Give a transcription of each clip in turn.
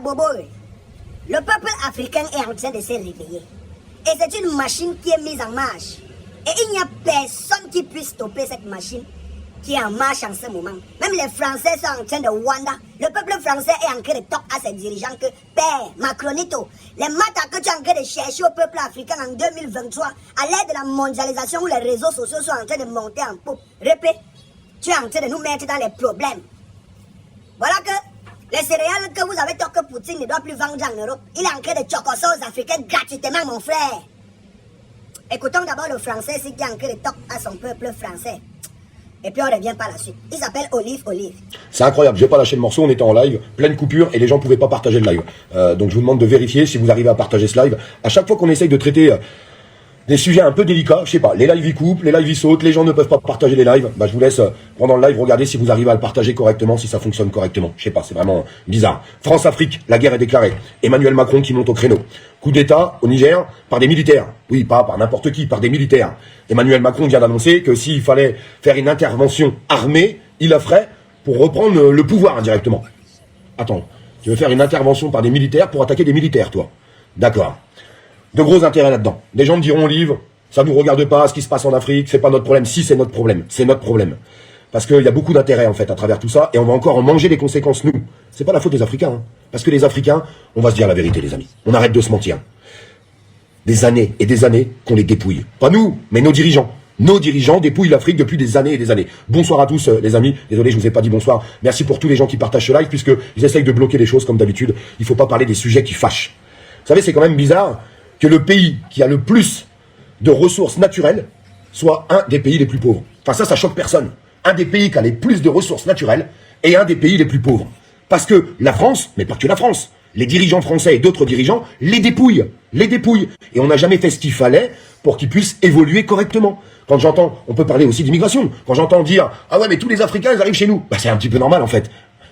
bobo. Le peuple africain est en train de se réveiller. Et c'est une machine qui est mise en marche. Et il n'y a personne qui puisse stopper cette machine qui est en marche en ce moment. Même les Français sont en train de wonder. Le peuple français est en train de talk à ses dirigeants que Père, Macronito, les maths que tu es en train de chercher au peuple africain en 2023, à l'aide de la mondialisation où les réseaux sociaux sont en train de monter en poupe. Répète, tu es en train de nous mettre dans les problèmes. Voilà que les céréales que vous avez tant que Poutine ne doit plus vendre en Europe. Il est en train de chocoser aux Africains gratuitement, mon frère. Écoutons d'abord le français, c'est qui est en train de talk à son peuple français. Et puis on revient par la suite. Il s'appelle Olive. C'est incroyable, j'ai pas lâché le morceau, on était en live, pleine coupure, et les gens pouvaient pas partager le live. Donc je vous demande de vérifier si vous arrivez à partager ce live. À chaque fois qu'on essaye de traiter des sujets un peu délicats, je sais pas, les lives ils coupent, les lives ils sautent, les gens ne peuvent pas partager les lives, bah je vous laisse pendant le live regarder si vous arrivez à le partager correctement, si ça fonctionne correctement. Je sais pas, c'est vraiment bizarre. France-Afrique, la guerre est déclarée. Emmanuel Macron qui monte au créneau. Coup d'État au Niger par des militaires. Oui, pas par n'importe qui, par des militaires. Emmanuel Macron vient d'annoncer que s'il fallait faire une intervention armée, il la ferait pour reprendre le pouvoir indirectement. Attends, tu veux faire une intervention par des militaires pour attaquer des militaires, toi? D'accord. De gros intérêts là-dedans. Des gens me diront, livre, ça nous regarde pas, ce qui se passe en Afrique, c'est pas notre problème. Si, c'est notre problème. C'est notre problème. Parce qu'il y a beaucoup d'intérêts, en fait, à travers tout ça, et on va encore en manger les conséquences, nous. C'est pas la faute des Africains, hein. Parce que les Africains, on va se dire la vérité, les amis. On arrête de se mentir. Des années et des années qu'on les dépouille. Pas nous, mais nos dirigeants. Nos dirigeants dépouillent l'Afrique depuis des années et des années. Bonsoir à tous, les amis. Désolé, je vous ai pas dit bonsoir. Merci pour tous les gens qui partagent ce live, puisqu'ils essayent de bloquer les choses comme d'habitude. Il faut pas parler des sujets qui fâchent. Vous savez, c'est quand même bizarre que le pays qui a le plus de ressources naturelles soit un des pays les plus pauvres. Enfin, ça choque personne. Un des pays qui a les plus de ressources naturelles et un des pays les plus pauvres. Parce que la France, mais pas que la France, les dirigeants français et d'autres dirigeants les dépouillent. Et on n'a jamais fait ce qu'il fallait pour qu'ils puissent évoluer correctement. Quand j'entends, on peut parler aussi d'immigration, quand j'entends dire « Ah ouais, mais tous les Africains, ils arrivent chez nous », bah c'est un petit peu normal en fait.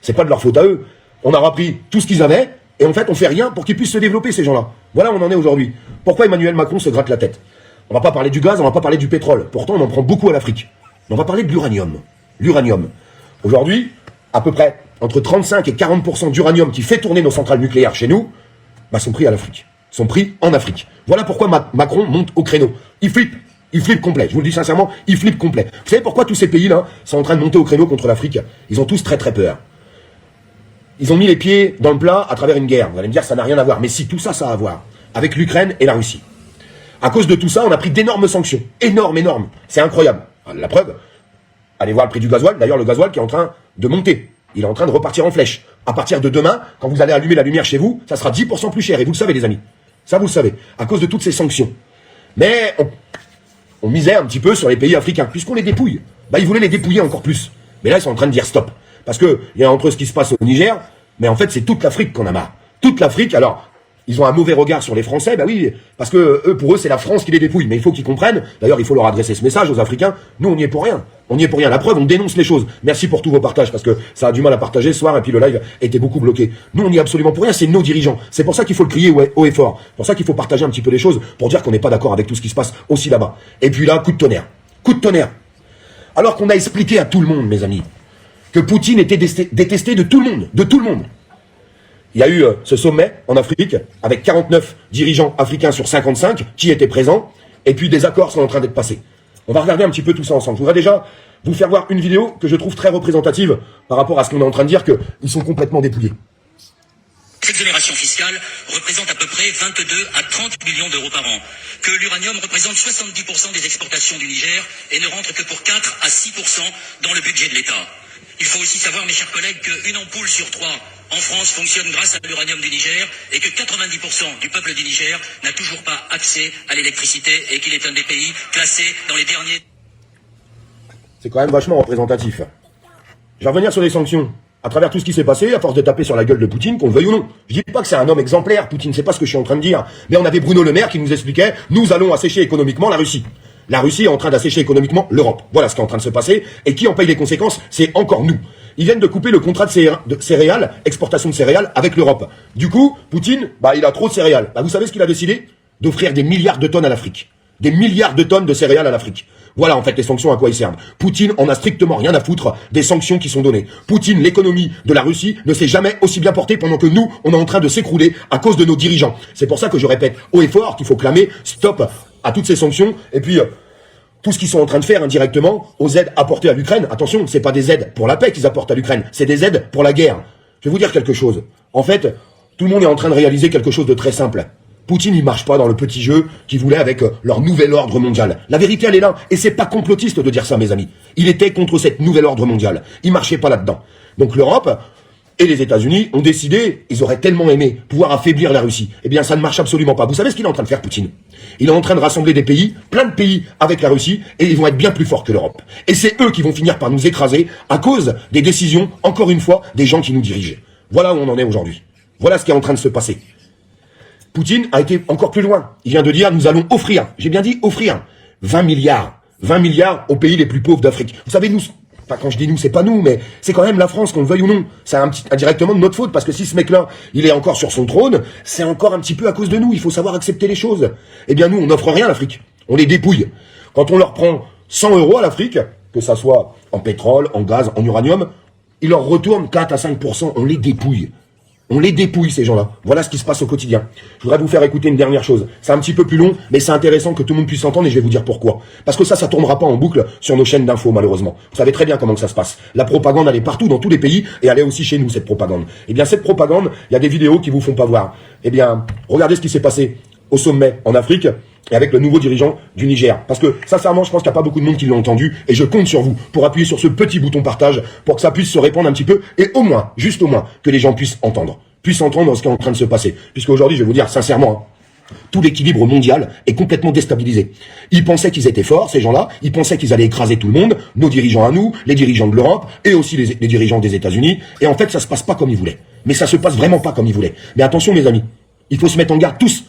C'est pas de leur faute à eux. On a repris tout ce qu'ils avaient, et en fait, on fait rien pour qu'ils puissent se développer, ces gens-là. Voilà où on en est aujourd'hui. Pourquoi Emmanuel Macron se gratte la tête? On va pas parler du gaz, on va pas parler du pétrole. Pourtant, on en prend beaucoup à l'Afrique. On va parler de l'uranium. L'uranium. Aujourd'hui, à peu près entre 35 et 40% d'uranium qui fait tourner nos centrales nucléaires chez nous, bah, sont pris à l'Afrique. Sont pris en Afrique. Voilà pourquoi Macron monte au créneau. Il flippe. Il flippe complet. Je vous le dis sincèrement, il flippe complet. Vous savez pourquoi tous ces pays-là sont en train de monter au créneau contre l'Afrique? Ils ont tous très très peur. Ils ont mis les pieds dans le plat à travers une guerre. Vous allez me dire, ça n'a rien à voir. Mais si, tout ça, ça a à voir. Avec l'Ukraine et la Russie. À cause de tout ça, on a pris d'énormes sanctions. Énormes. C'est incroyable. La preuve, allez voir le prix du gasoil. D'ailleurs, le gasoil qui est en train de monter. Il est en train de repartir en flèche. À partir de demain, quand vous allez allumer la lumière chez vous, ça sera 10% plus cher. Et vous le savez, les amis. Ça, vous le savez. À cause de toutes ces sanctions. Mais on misait un petit peu sur les pays africains. Puisqu'on les dépouille. Bah, ils voulaient les dépouiller encore plus. Mais là, ils sont en train de dire stop. Parce que il y a entre ce qui se passe au Niger, mais en fait, c'est toute l'Afrique qu'on a marre. Toute l'Afrique, alors, ils ont un mauvais regard sur les Français, bah oui, parce que eux, pour eux, c'est la France qui les dépouille. Mais il faut qu'ils comprennent, d'ailleurs, il faut leur adresser ce message aux Africains, nous, on n'y est pour rien. On n'y est pour rien. La preuve, on dénonce les choses. Merci pour tous vos partages, parce que ça a du mal à partager ce soir, et puis le live était beaucoup bloqué. Nous, on n'y est absolument pour rien, c'est nos dirigeants. C'est pour ça qu'il faut le crier haut et fort. C'est pour ça qu'il faut partager un petit peu les choses, pour dire qu'on n'est pas d'accord avec tout ce qui se passe aussi là-bas. Et puis là, coup de tonnerre. Coup de tonnerre. Alors qu'on a expliqué à tout le monde, mes amis, que Poutine était détesté de tout le monde, Il y a eu ce sommet en Afrique, avec 49 dirigeants africains sur 55 qui étaient présents, et puis des accords sont en train d'être passés. On va regarder un petit peu tout ça ensemble. Je voudrais déjà vous faire voir une vidéo que je trouve très représentative par rapport à ce qu'on est en train de dire, qu'ils sont complètement dépouillés. Cette exonération fiscale représente à peu près 22 à 30 millions d'euros par an, que l'uranium représente 70% des exportations du Niger et ne rentre que pour 4 à 6% dans le budget de l'État. Il faut aussi savoir, mes chers collègues, qu'une ampoule sur 3 en France fonctionne grâce à l'uranium du Niger et que 90% du peuple du Niger n'a toujours pas accès à l'électricité et qu'il est un des pays classés dans les derniers... C'est quand même vachement représentatif. Je vais revenir sur les sanctions. À travers tout ce qui s'est passé, à force de taper sur la gueule de Poutine, qu'on le veuille ou non. Je dis pas que c'est un homme exemplaire, Poutine, c'est pas ce que je suis en train de dire. Mais on avait Bruno Le Maire qui nous expliquait, nous allons assécher économiquement la Russie. La Russie est en train d'assécher économiquement l'Europe. Voilà ce qui est en train de se passer. Et qui en paye les conséquences? C'est encore nous. Ils viennent de couper le contrat de céréales, exportation de céréales avec l'Europe. Du coup, Poutine, il a trop de céréales. Vous savez ce qu'il a décidé? D'offrir des milliards de tonnes à l'Afrique. Des milliards de tonnes de céréales à l'Afrique. Voilà en fait les sanctions à quoi ils servent. Poutine en a strictement rien à foutre des sanctions qui sont données. Poutine, l'économie de la Russie ne s'est jamais aussi bien portée pendant que nous, on est en train de s'écrouler à cause de nos dirigeants. C'est pour ça que je répète haut et fort qu'il faut clamer stop à toutes ces sanctions et puis tout ce qu'ils sont en train de faire indirectement aux aides apportées à l'Ukraine. Attention, c'est pas des aides pour la paix qu'ils apportent à l'Ukraine, c'est des aides pour la guerre. Je vais vous dire quelque chose. En fait, tout le monde est en train de réaliser quelque chose de très simple. Poutine, il marche pas dans le petit jeu qu'ils voulaient avec leur nouvel ordre mondial. La vérité, elle est là. Et c'est pas complotiste de dire ça, mes amis. Il était contre cette nouvel ordre mondial. Il marchait pas là-dedans. Donc l'Europe et les États-Unis ont décidé, ils auraient tellement aimé pouvoir affaiblir la Russie. Eh bien, ça ne marche absolument pas. Vous savez ce qu'il est en train de faire, Poutine? Il est en train de rassembler des pays, plein de pays avec la Russie, et ils vont être bien plus forts que l'Europe. Et c'est eux qui vont finir par nous écraser à cause des décisions, encore une fois, des gens qui nous dirigent. Voilà où on en est aujourd'hui. Voilà ce qui est en train de se passer. Poutine a été encore plus loin. Il vient de dire, nous allons offrir, j'ai bien dit offrir, 20 milliards. 20 milliards aux pays les plus pauvres d'Afrique. Vous savez, nous, enfin quand je dis nous, c'est pas nous, mais c'est quand même la France, qu'on le veuille ou non. C'est indirectement de notre faute, parce que si ce mec-là, il est encore sur son trône, c'est encore un petit peu à cause de nous. Il faut savoir accepter les choses. Eh bien nous, on n'offre rien à l'Afrique. On les dépouille. Quand on leur prend 100 € à l'Afrique, que ça soit en pétrole, en gaz, en uranium, ils leur retournent 4 à 5%. On les dépouille. On les dépouille, ces gens-là. Voilà ce qui se passe au quotidien. Je voudrais vous faire écouter une dernière chose. C'est un petit peu plus long, mais c'est intéressant que tout le monde puisse entendre et je vais vous dire pourquoi. Parce que ça tournera pas en boucle sur nos chaînes d'infos, malheureusement. Vous savez très bien comment que ça se passe. La propagande, elle est partout, dans tous les pays, et elle est aussi chez nous, cette propagande. Eh bien, cette propagande, il y a des vidéos qui vous font pas voir. Eh bien, regardez ce qui s'est passé au sommet en Afrique, et avec le nouveau dirigeant du Niger. Parce que, sincèrement, je pense qu'il n'y a pas beaucoup de monde qui l'a entendu, et je compte sur vous pour appuyer sur ce petit bouton partage, pour que ça puisse se répandre un petit peu, et au moins, juste au moins, que les gens puissent entendre ce qui est en train de se passer. Puisqu'aujourd'hui, je vais vous dire sincèrement, tout l'équilibre mondial est complètement déstabilisé. Ils pensaient qu'ils étaient forts, ces gens-là, ils pensaient qu'ils allaient écraser tout le monde, nos dirigeants à nous, les dirigeants de l'Europe, et aussi les dirigeants des États-Unis, et en fait, ça se passe pas comme ils voulaient. Mais ça se passe vraiment pas comme ils voulaient. Mais attention, mes amis, il faut se mettre en garde tous.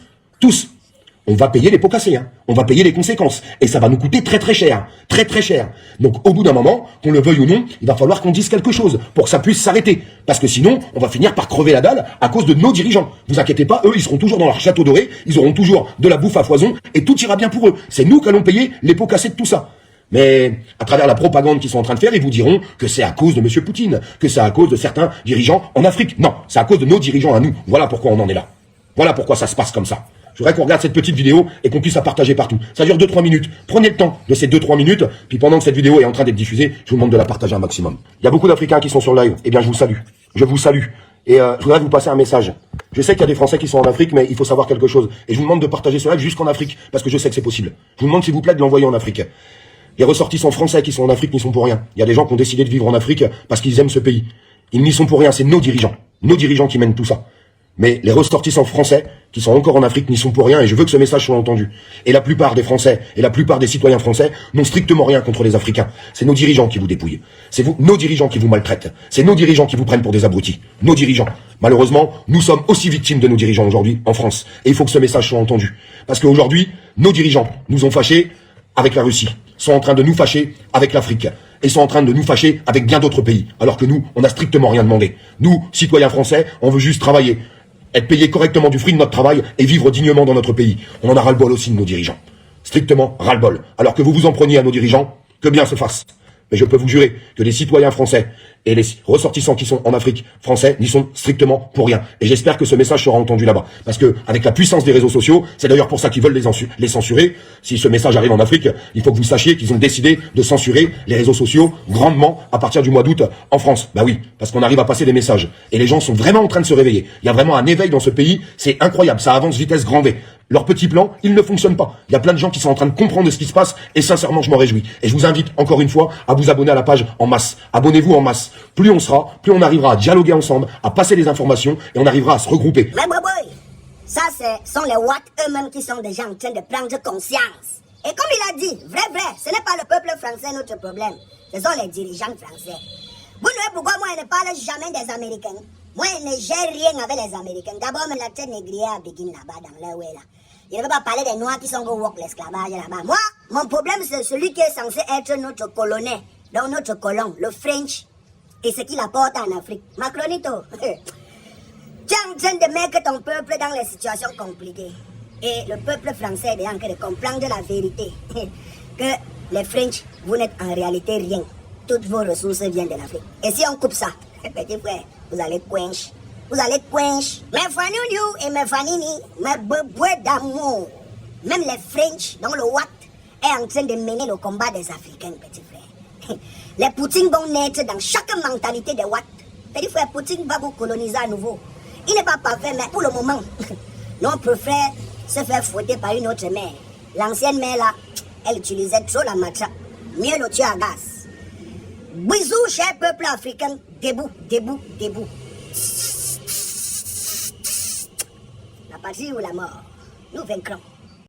On va payer les pots cassés, hein. On va payer les conséquences. Et ça va nous coûter très très cher. Très très cher. Donc au bout d'un moment, qu'on le veuille ou non, il va falloir qu'on dise quelque chose pour que ça puisse s'arrêter. Parce que sinon, on va finir par crever la dalle à cause de nos dirigeants. Vous inquiétez pas, eux, ils seront toujours dans leur château doré, ils auront toujours de la bouffe à foison, et tout ira bien pour eux. C'est nous qui allons payer les pots cassés de tout ça. Mais à travers la propagande qu'ils sont en train de faire, ils vous diront que c'est à cause de M. Poutine, que c'est à cause de certains dirigeants en Afrique. Non, c'est à cause de nos dirigeants à nous. Voilà pourquoi on en est là. Voilà pourquoi ça se passe comme ça. Je voudrais qu'on regarde cette petite vidéo et qu'on puisse la partager partout. Ça dure 2-3 minutes. Prenez le temps de ces 2-3 minutes, puis pendant que cette vidéo est en train d'être diffusée, je vous demande de la partager un maximum. Il y a beaucoup d'Africains qui sont sur le live. Eh bien, je vous salue. Je vous salue. Et je voudrais vous passer un message. Je sais qu'il y a des Français qui sont en Afrique, mais il faut savoir quelque chose. Et je vous demande de partager ce live jusqu'en Afrique, parce que je sais que c'est possible. Je vous demande s'il vous plaît de l'envoyer en Afrique. Les ressortissants français qui sont en Afrique n'y sont pour rien. Il y a des gens qui ont décidé de vivre en Afrique parce qu'ils aiment ce pays. Ils n'y sont pour rien, c'est nos dirigeants qui mènent tout ça. Mais les ressortissants français qui sont encore en Afrique n'y sont pour rien et je veux que ce message soit entendu. Et la plupart des Français et la plupart des citoyens français n'ont strictement rien contre les Africains. C'est nos dirigeants qui vous dépouillent. C'est nos dirigeants qui vous maltraitent. C'est nos dirigeants qui vous prennent pour des abrutis. Nos dirigeants. Malheureusement, nous sommes aussi victimes de nos dirigeants aujourd'hui en France. Et il faut que ce message soit entendu. Parce qu'aujourd'hui, nos dirigeants nous ont fâchés avec la Russie, sont en train de nous fâcher avec l'Afrique, et sont en train de nous fâcher avec bien d'autres pays, alors que nous, on n'a strictement rien demandé. Nous, citoyens français, on veut juste travailler, être payés correctement du fruit de notre travail et vivre dignement dans notre pays. On en a ras-le-bol aussi de nos dirigeants. Strictement ras-le-bol. Alors que vous vous en preniez à nos dirigeants, que bien se fasse. Mais je peux vous jurer que les citoyens français et les ressortissants qui sont en Afrique français n'y sont strictement pour rien. Et j'espère que ce message sera entendu là-bas. Parce que, avec la puissance des réseaux sociaux, c'est d'ailleurs pour ça qu'ils veulent les censurer. Si ce message arrive en Afrique, il faut que vous sachiez qu'ils ont décidé de censurer les réseaux sociaux grandement à partir du mois d'août en France. Bah oui, parce qu'on arrive à passer des messages. Et les gens sont vraiment en train de se réveiller. Il y a vraiment un éveil dans ce pays. C'est incroyable. Ça avance vitesse grand V. Leur petit plan, il ne fonctionne pas. Il y a plein de gens qui sont en train de comprendre ce qui se passe et sincèrement, je m'en réjouis. Et je vous invite encore une fois à vous abonner à la page en masse. Abonnez-vous en masse. Plus on sera, plus on arrivera à dialoguer ensemble, à passer des informations et on arrivera à se regrouper. Mais boy, ça sont les Watt eux-mêmes qui sont déjà en train de prendre conscience. Et comme il a dit, vrai, ce n'est pas le peuple français notre problème. Ce sont les dirigeants français. Vous savez pourquoi moi je ne parle jamais des Américains. Moi je ne gère rien avec les Américains. D'abord, la terre négrière à Pékin là-bas, dans leur way là. Je ne veux pas parler des Noirs qui sont go work l'esclavage là-bas. Moi, mon problème, c'est celui qui est censé être notre colonel, donc notre colon, le French, et ce qu'il apporte en Afrique. Macronito, tu es en train de mettre ton peuple dans les situations compliquées. Et le peuple français est en train de comprendre la vérité. Que les French, vous n'êtes en réalité rien. Toutes vos ressources viennent de l'Afrique. Et si on coupe ça, petit frère, vous allez quench. Vous allez quench. Mes fanounou et mes fanini, mes beboués d'amour. Même les French, dont le Watt, est en train de mener le combat des Africains, petit frère. Les Poutines vont naître dans chaque mentalité des Watt. Petit frère, Poutine va vous coloniser à nouveau. Il n'est pas parfait, mais pour le moment, nous on préfère se faire fouetter par une autre mère. L'ancienne mère là, elle utilisait trop la matraque. Mieux le tuer à gaz. Bisous, cher peuple africain. Debout, debout, debout. La patrie ou la mort, nous vaincrons.